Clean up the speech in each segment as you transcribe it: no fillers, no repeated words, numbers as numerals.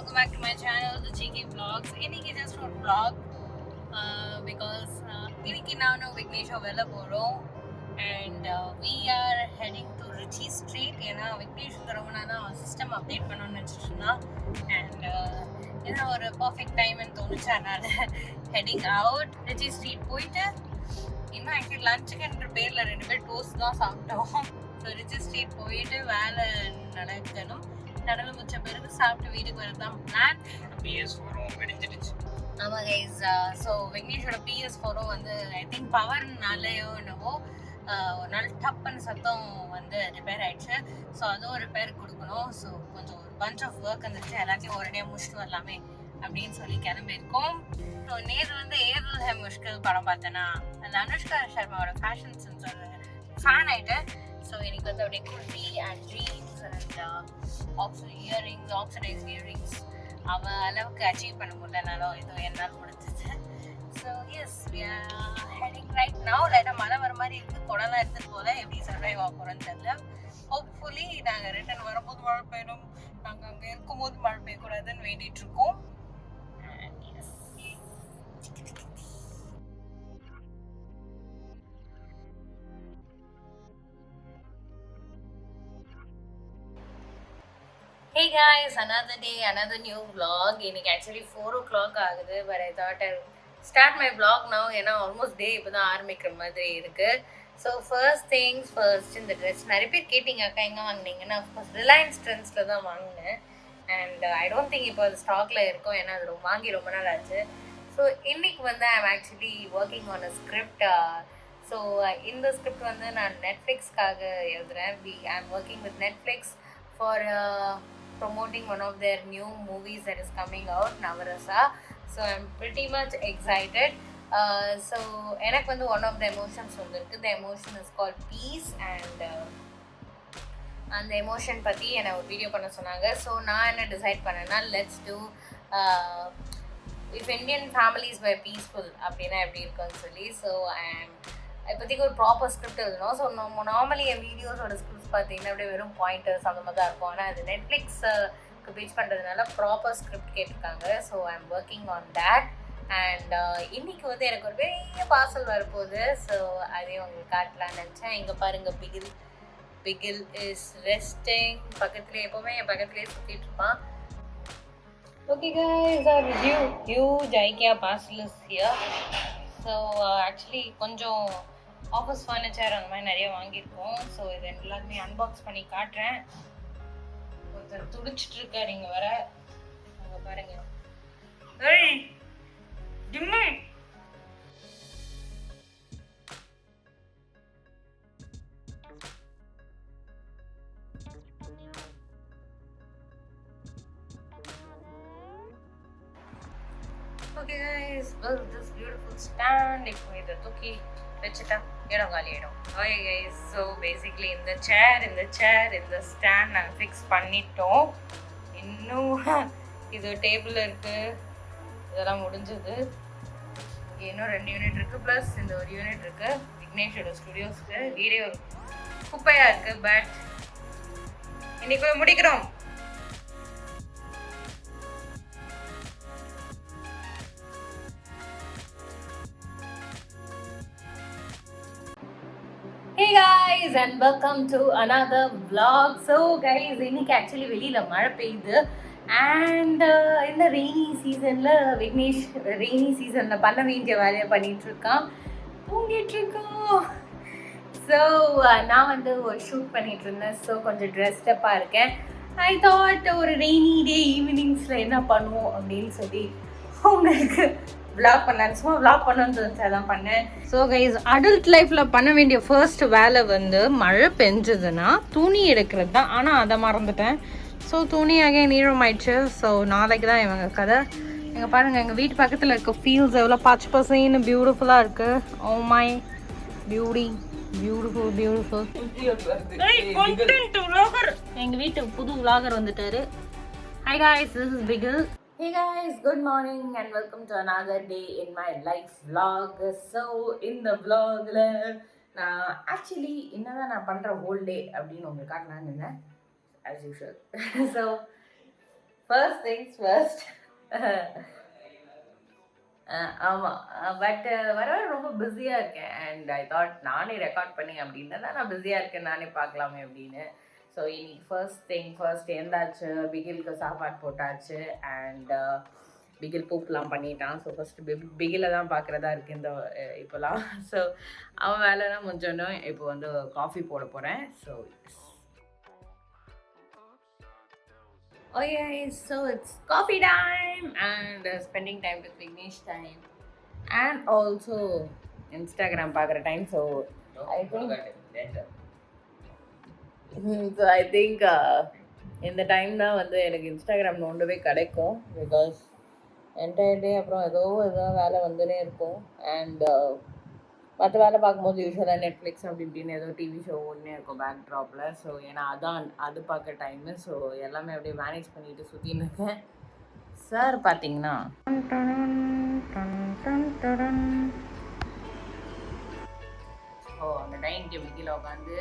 welcome back to my channel, The Cheeky Vlogs. இன்னைக்கு just ஒரு vlog because இன்னைக்கு நானும் விக்னேஷும் வெளில போகிறோம் and we are heading to Ritchie Street. ஏன்னா விக்னேஷ் ரொம்ப நாளாக சிஸ்டம் அப்டேட் பண்ணணும்னு நினச்சிட்டு இருந்தான் and ஏன்னா ஒரு பர்ஃபெக்ட் டைம்னு தோணுச்சு, அதனால ஹெட்டிங் அவுட் Ritchie Street போயிட்டு இன்னும் ஆக்சுவலி லஞ்சுக்குன்ற பேரில் 2 பேர் டோஸ்ட் தான் சாப்பிட்டோம். ஸோ Ritchie Street போயிட்டு வேலை நடக்கணும். கடலை முச்ச பிறகு சாப்பிட்டு வீட்டுக்கு வரது தான் பிளான். PS4 வெடிஞ்சிடுச்சு. ஆமாம் கைஸ், ஸோ விக்னேஷோட PS4 வந்து ஐ திங்க் பவர்னாலேயோ என்னவோ ஒரு நாள் டப்புன்னு சத்தம் வந்து ரிப்பேர் ஆயிடுச்சு. ஸோ அதுவும் ரிப்பேர் கொடுக்கணும். ஸோ கொஞ்சம் ஒரு பஞ்ச் ஆஃப் ஒர்க் இருந்துச்சு, எல்லாத்தையும் ஒரேடியாக முடிச்சுட்டு வரலாமே அப்படின்னு சொல்லி கிளம்பியிருக்கோம். ஸோ நேரு வந்து ஏதுல் ஹே முஷ்கில் படம் பார்த்தேன்னா அந்த அனுஷ்கா சர்மாவோட ஃபேஷன் சென்ஸோட ஃபேன் ஆகிட்டேன். ஸோ எனக்கு வந்து அப்படியே kurti and jeans and earrings, oxidised earrings அவன் அளவுக்கு அச்சீவ் பண்ண முடியலனாலும் இது என்னால் முடிஞ்சது. So yes we are heading right now. லைட்டாக மழை வர மாதிரி இருக்குது, குடலாம் எடுத்துகிட்டு போல எப்படி சர்வைவ் ஆக போகிறோன்னு தெரியல. ஹோப்ஃபுல்லி நாங்கள் ரிட்டர்ன் வரும்போது மழை பெய்யணும், நாங்கள் அங்கே இருக்கும்போது மழை பெய்யக்கூடாதுன்னு வேண்டிகிட்டு இருக்கோம். Hey guys, another day, another new vlog. இன்னைக்கு actually 4 o'clock ஆகுது, but I thought I'll start my vlog now. ஏன்னா almost day இப்போ தான் ஆரம்பிக்கிற மாதிரி இருக்கு. ஸோ ஃபர்ஸ்ட் திங்ஸ் ஃபர்ஸ்ட், இந்த ட்ரெஸ் நிறைய பேர் கேட்டிங்க அக்கா எங்கே வாங்கினீங்கன்னா அஃப்கோர்ஸ் ரிலையன்ஸ் ட்ரெண்ட்ஸில் தான் வாங்கினேன். அண்ட் ஐ டோன்ட் திங்க் இப்போ அது ஸ்டாக்ல இருக்கும், ஏன்னா அது வாங்கி ரொம்ப நாள் ஆச்சு. ஸோ இன்னைக்கு வந்து I am actually working on a script. So இந்த ஸ்கிரிப்ட் வந்து நான் நெட்ஃப்ளிக்ஸ்க்காக எழுதுகிறேன். I am working with Netflix for promoting one of their new movies that is coming out, Navarasa. So I'm pretty much excited. So எனக்கு வந்து one of the emotions வந்திருக்கு. The emotion is called peace and அந்த emotion பற்றி என்னை ஒரு video பண்ண சொன்னாங்க. So நான் என்ன டிசைட் பண்ணேன்னா let's do if Indian families were peaceful அப்படின்னா எப்படி இருக்குன்னு சொல்லி. ஸோ இப்போதைக்கு ஒரு ப்ராப்பர் ஸ்கிரிப்ட் எழுதணும். ஸோ நார்மலி என் வீடியோஸோட ஸ்கிரிப்ட்ஸ் பார்த்தீங்கன்னா அப்படியே வெறும் பாயிண்டர்ஸ் அந்த மாதிரி தான் இருக்கும். ஆனால் அது நெட்ஃப்ளிக்ஸுக்கு பீச் பண்ணுறதுனால ப்ராப்பர் ஸ்கிரிப்ட் கேட்டிருக்காங்க. So I am working on that. And இன்றைக்கி வந்து எனக்கு ஒரு பெரிய பார்சல் வரப்போகுது. ஸோ அதையும் உங்களுக்கு காட்டலான்னு நினச்சேன். இங்கே பாருங்கள், பிகில் இஸ் ரெஸ்டிங். பக்கத்துலேயே எப்போவுமே என் பக்கத்துலேயே சுற்றிட்டு இருப்பான். Okay guys, with you huge IKEA parcel is here. So actually கொஞ்சம் ஆஃபீஸ் ஃபர்னிச்சர் அந்த மாதிரி நிறைய வாங்கியிருக்கோம். ஸோ இது எல்லாருமே அன்பாக்ஸ் பண்ணி காட்டுறேன். ஒருத்தர் துடிச்சிட்டு இருக்காரு இங்கே வர, அங்கே பாருங்க. Okay guys, well this beautiful stand இப்போ இதை தூக்கி வச்சுட்டா இடம் காலி ஆகிடும். ஓகே guys, ஸோ பேசிக்லி இந்த சேர் இந்த ஸ்டாண்ட் நாங்கள் ஃபிக்ஸ் பண்ணிட்டோம். இன்னும் இது டேபிள் இருக்குது, இதெல்லாம் முடிஞ்சது. இன்னும் 2 யூனிட் இருக்குது, ப்ளஸ் இந்த ஒரு யூனிட் இருக்குது விக்னேஷோட ஸ்டுடியோஸ்க்கு. வீடியோ குப்பையாக இருக்குது, பட் இன்னைக்கு முடிக்கிறோம். Hey guys, and welcome to another vlog. So guys, இன்னைக்கு ஆக்சுவலி வெளியில் மழை பெய்யுது. அண்ட் இந்த ரெய்னி சீசனில் விக்னேஷ் ரெய்னி சீசனில் பண்ண வேண்டிய வேலையை பண்ணிகிட்ருக்கான், தூங்கிட்டுருக்கோம். ஸோ நான் வந்து ஒரு ஷூட் பண்ணிகிட்ருந்தேன். ஸோ கொஞ்சம் ட்ரெஸ்டப்பாக இருக்கேன். ஐ தாட் ஒரு ரெய்னி டே ஈவினிங்ஸில் என்ன பண்ணுவோம் அப்படின்னு சொல்லி உங்களுக்கு விளாக் பண்ணலான்னு சும்மா விளாக் பண்ணணுன்னு தான் பண்ணேன். ஸோ கைஸ், அடல்ட் லைஃப்பில் பண்ண வேண்டிய ஃபர்ஸ்ட் வேலை வந்து மழை பெஞ்சதுன்னா துணி எடுக்கிறது தான். ஆனால் அதை மறந்துட்டேன். ஸோ துணி அகைன் ஈரமாயிடுச்சு. ஸோ நாளைக்கு தான் இவங்க கதை. எங்கள் பாருங்கள், எங்கள் வீட்டு பக்கத்தில் இருக்க ஃபீல்ஸ் எவ்வளோ பச்சை பசைன்னு பியூட்டிஃபுல்லாக இருக்குது. Oh my beautiful. எங்கள் வீட்டு புது vlogger வந்துட்டாரு. Hi guys, this is Bigil. Hey guys, good morning and welcome to another day in my life vlog. So in the vlogல நான் ஆக்சுவலி என்னதான் நான் பண்ணுற ஹோல் டே அப்படின்னு உங்களுக்கு காட்டலான்னு இருந்தேன் as usual. So first things first. ஆமாம். பட் வர வர ரொம்ப பிஸியாக இருக்கேன். அண்ட் ஐ தாட் நானே ரெக்கார்ட் பண்ணி அப்படின்னா நான் பிஸியாக இருக்கேன், நானே பார்க்கலாமே அப்படின்னு. ஸோ இன்னைக்கு ஃபர்ஸ்ட் எழுந்தாச்சு, பிகிலுக்கு சாப்பாடு போட்டாச்சு. அண்ட் பிகில் பூப்லாம் பண்ணிட்டான். ஸோ ஃபஸ்ட்டு பிகிலை தான் பார்க்குறதா இருக்குது இந்த இப்போலாம். ஸோ அவன் வேலைலாம் முடிஞ்சோன்னே இப்போ வந்து காஃபி போட போகிறேன். So oh yeah, so it's coffee time and spending time with Vignesh time and also Instagram பார்க்குற டைம். ஸோ ஐ திங்க் இந்த டைம் தான் வந்து எனக்கு இன்ஸ்டாகிராம் நோண்டவே கிடைக்கும். பிகாஸ் என்டையர் டே அப்புறம் ஏதோ வேலை வந்துனே இருக்கும். அண்ட் மற்ற வேலை பார்க்கும்போது யூஸ்வலாக நெட்ஃப்ளிக்ஸ் அப்படி இப்படின்னு ஏதோ டிவி ஷோ ஒன்றே இருக்கும் பேக் ட்ராப்பில். ஸோ ஏன்னா அது பார்க்குற டைமு. ஸோ எல்லாமே அப்படியே மேனேஜ் பண்ணிட்டு சுற்றின்னு இருக்கேன். சார் பார்த்தீங்கன்னா ஸோ அந்த டைனிங் டேபிள் கீழே உட்காந்து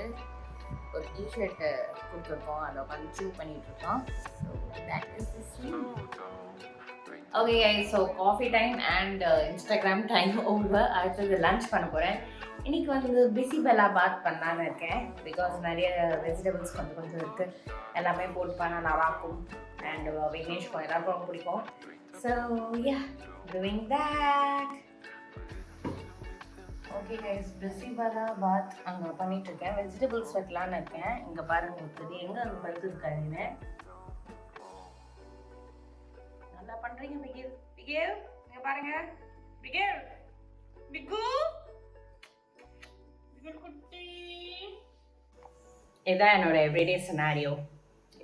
ஒரு டிஷர்ட்டை கொடுத்துருக்கோம், அதை உட்காந்து சூ பண்ணிகிட்ருக்கோம். So that is the sweet. Okay guys, so coffee time and Instagram time over. அடுத்தது லன்ச் பண்ண போகிறேன். இன்றைக்கி வந்து பிஸி பெல்லா பாத் பண்ணலான்னு இருக்கேன். பிகாஸ் நிறைய வெஜிடபிள்ஸ் கொஞ்சம் இருக்குது, எல்லாமே போட்டு பண்ணால் நல்லாயிருக்கும். அண்ட் விக்னேஷ்க்கும் எல்லாருக்கும் ரொம்ப பிடிக்கும். So yeah, doing that. Okay guys, bisi bele bath அங்கே பண்ணிகிட்ருக்கேன். வெஜிடபிள்ஸ் வைக்கலான்னு இருக்கேன். இங்கே பாருங்கள் இருக்குது எங்கே அங்கே வந்துருக்காருன்னு. நல்லா பண்றீங்க பிகில். பிகில் இங்க பாருங்க. பிகில் பிகு பிகில் குட்டி. இதான் என்னோட everyday scenario.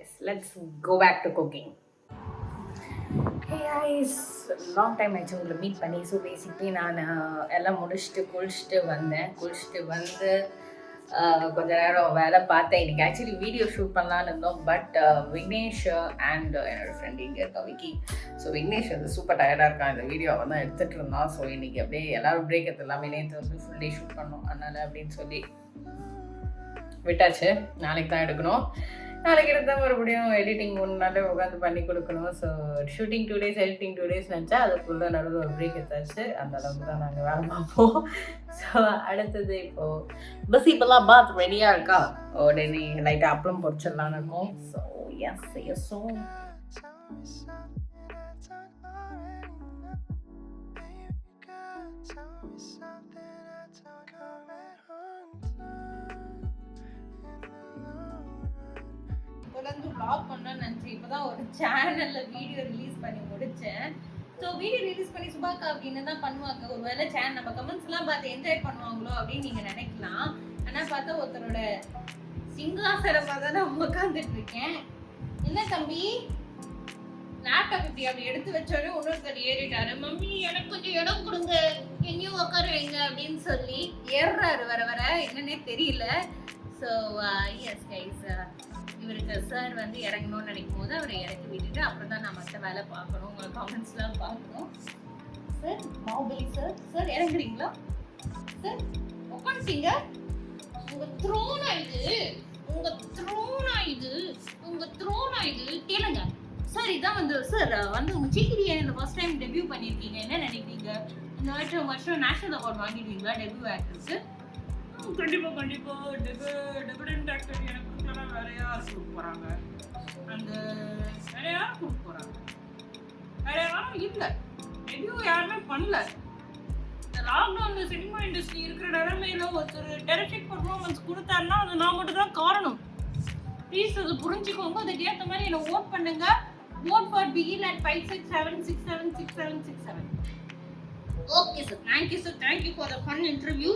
Yes, let's go back to cooking. Hey guys, long time ஆயிடுச்சு உங்களை மீட் பண்ணி. ஸோ பேசிக்லி நான் எல்லாம் குளிச்சுட்டு வந்து கொஞ்ச நேரம் வேலை பார்த்தேன். இன்றைக்கி ஆக்சுவலி வீடியோ ஷூட் பண்ணலான்னு இருந்தோம். பட் விக்னேஷ் அண்ட் என்னோடய ஃப்ரெண்ட் இங்கே இருக்கா விக்கி. ஸோ விக்னேஷ் வந்து சூப்பர் டயர்டாக இருக்கான். இந்த வீடியோவை தான் எடுத்துகிட்டு இருந்தான். ஸோ இன்றைக்கி அப்படியே எல்லோரும் பிரேக் எடுத்து எல்லாமே நேற்று வந்து ஃபுல் டே ஷூட் பண்ணோம். அதனால் அப்படின்னு சொல்லி விட்டாச்சு. நாளைக்கு தான் எடுக்கணும். நாளைக்கு எடுத்தால் மறுபடியும் எடிட்டிங் 1 நாளே உட்காந்து பண்ணி கொடுக்கணும். So shooting 2 days, editing 2 days நினச்சா அதுக்குள்ளே நடுவில் ஒரு பிரேக் எடுத்தாச்சு. அந்த அளவுக்கு தான் நாங்கள் வேலை பார்ப்போம். ஸோ அடுத்தது இப்போது பஸ் இப்போல்லாம் பாத் ரெடியாக இருக்கா, உடனே லைட்டாக அப்பளம் பொரிச்சிடலான்னு இருக்கும். ஸோ எஸ் ஸோ இப்போலேருந்து வ்ளாக் பண்ணணும்னு நினச்சேன். இப்போ தான் ஒரு சேனலில் வீடியோ ரிலீஸ் பண்ணி முடித்தேன். ஸோ வீடியோ ரிலீஸ் பண்ணி சுபாக்கா அப்படின்னு தான் பண்ணுவாங்க. ஒரு வேளை சேனல் நம்ம கமெண்ட்ஸ்லாம் பார்த்து என்ஜாய் பண்ணுவாங்களோ அப்படின்னு நீங்கள் நினைக்கலாம். ஆனால் பார்த்தா ஒருத்தரோட சிங்காசனமாக தான் நான் உட்காந்துட்டு இருக்கேன். என்ன தம்பி, லேப்டாப் இப்படி அப்படி எடுத்து வச்சோடனே இன்னொருத்தர் ஏறிட்டாரு. மம்மி எனக்கு கொஞ்சம் இடம் கொடுங்க, எங்கேயும் உட்கார வைங்க அப்படின்னு சொல்லி ஏறுறாரு. வர என்னன்னே தெரியல. ஸோ எஸ் கைஸ், இவருக்கு சார் வந்து இறங்கணும்னு நினைக்கும் போது அவரை இறக்கி விட்டுட்டு அப்புறம் தான் நான் மற்ற வேலை பார்க்கணும், உங்கள் காமெண்ட்ஸ்லாம் பார்க்கணும். சார் மாபலி சார் இறங்குறீங்களா சார்? உட்காந்துட்டீங்க. உங்கள் த்ரோனா இது கேளுங்க சார். இதான் வந்து சார் வந்து உங்கள் சீக்கிரியை இந்த ஃபர்ஸ்ட் டைம் டெபியூ பண்ணியிருக்கீங்க. என்ன நினைக்கிறீங்க? இந்த வருஷம் நேஷனல் அவார்ட் வாங்கிடுவீங்களா டெபியூ ஆக்டர்ஸு? கண்டிப்பாக டெபியூடன்ட் ஆக்டர் எனக்கு வேற யாரும் கொடுக்க போறாங்க, அந்த வேற யாரும் கொடுக்க போறாங்க, வேற யாரும் இல்லை. டெபியூ யாருமே பண்ணல. இந்த லாக்டவுன்ல சினிமா இண்டஸ்ட்ரி இருக்கிற நிலைமையில ஒருத்தர் டெரிஃபிக் பர்ஃபார்மன்ஸ் கொடுத்தாருன்னா அது நான் மட்டும் தான் காரணம். ப்ளீஸ் அதை புரிஞ்சுக்கோங்க. அதுக்கு ஏற்ற மாதிரி என்னை ஓட் பண்ணுங்க. Vote for Bigil at 5676766767. Okay sir, thank you sir, thank you for the fun interview.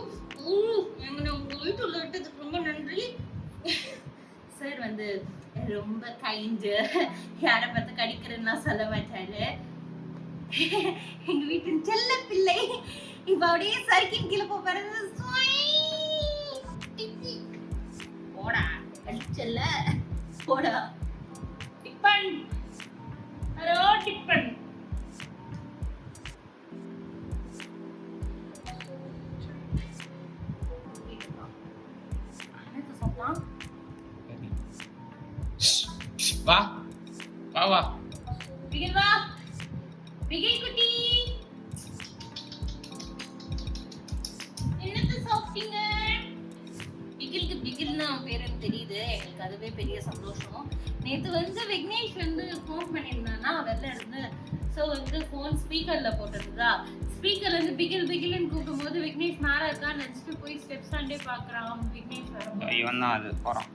எங்களை உங்கள் வீட்டுள்ள விட்டதுக்கு ரொம்ப நன்றி. சார் வந்து ரொம்ப கைண்டு, யாரை பார்த்து கடிக்கிறேன்னா சொல்ல மாட்டாரு. எங்க வீட்டு செல்ல பிள்ளை. இப்ப அப்படியே சைக்கிள் கீழே போறது. போடா கடிச்சல்ல, போடா டிப்பன். Hello tiffin. வா வா வா பிகில் வா, பிகில் குட்டி, என்னது சாப்பிட்டீங்க? பிகிலுக்கு பிகில்னு பேருன்னு தெரியுது, எங்களுக்கு அதுவே பெரிய சந்தோஷம். நேற்று வந்து விக்னேஷ் வந்து ஃபோன் பண்ணியிருந்தானா வெளில இருந்து. ஸோ வந்து ஃபோன் ஸ்பீக்கரில் போட்டிருந்தா, ஸ்பீக்கர்லேருந்து பிகில் பிகில்னு கூப்பிடும்போது விக்னேஷ் மேலே இருக்கான்னு நினச்சிட்டு போய் ஸ்டெப்ஸ் ஆண்டே பார்க்குறான். விக்னேஷ் வரும்போது இவன் தான் அது போகிறான்.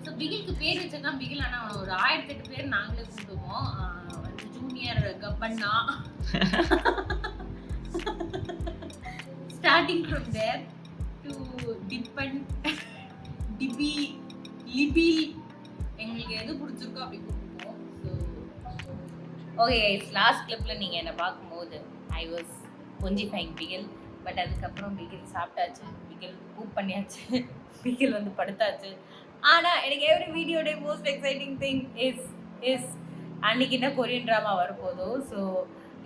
ஸோ பிகிலுக்கு பேர் வச்சதான் பிகில். ஆனால் அவனை ஒரு 1008 பேர் நாங்களே கூப்பிடுவோம். வந்து junior கப்பண்ணா, starting from there to Dipan, Dibi, Libi, எங்களுக்கு எது பிடிச்சிருக்கோ அப்படி கூப்பிடுவோம். ஸோ ஓகே, லாஸ்ட் கிளிப்பில் நீங்கள் என்னை பார்க்கும்போது ஐ வாஸ் கொஞ்சிஃபைங் பிகில். பட் அதுக்கப்புறம் பிகில் சாப்பிட்டாச்சு, பிகில் பூப் பண்ணியாச்சு, பிகில் வந்து படுத்தாச்சு. ஆனால் எனக்கு எவ்ரி வீடியோட மோஸ்ட் எக்ஸைட்டிங் திங் இஸ் அன்னைக்கு என்ன கொரியன் ட்ராமா வரப்போதோ. ஸோ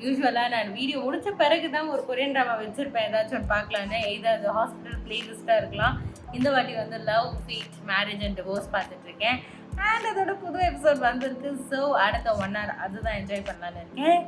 யூஸ்வலாக நான் வீடியோ முடித்த பிறகு தான் ஒரு கொரியன் ட்ராமா வச்சுருப்பேன், ஏதாச்சும் ஒன்று பார்க்கலான்னு. எதாவது அது ஹாஸ்பிட்டல் பிளேலிஸ்ட்டாக இருக்கலாம். இந்த வாட்டி வந்து love, feud, marriage and divorce பார்த்துட்ருக்கேன். அண்ட் அதோட புது எபிசோட் வந்திருக்கு. ஸோ அடுத்த 1 hour அதுதான் என்ஜாய் பண்ணலான்னு இருக்கேன்.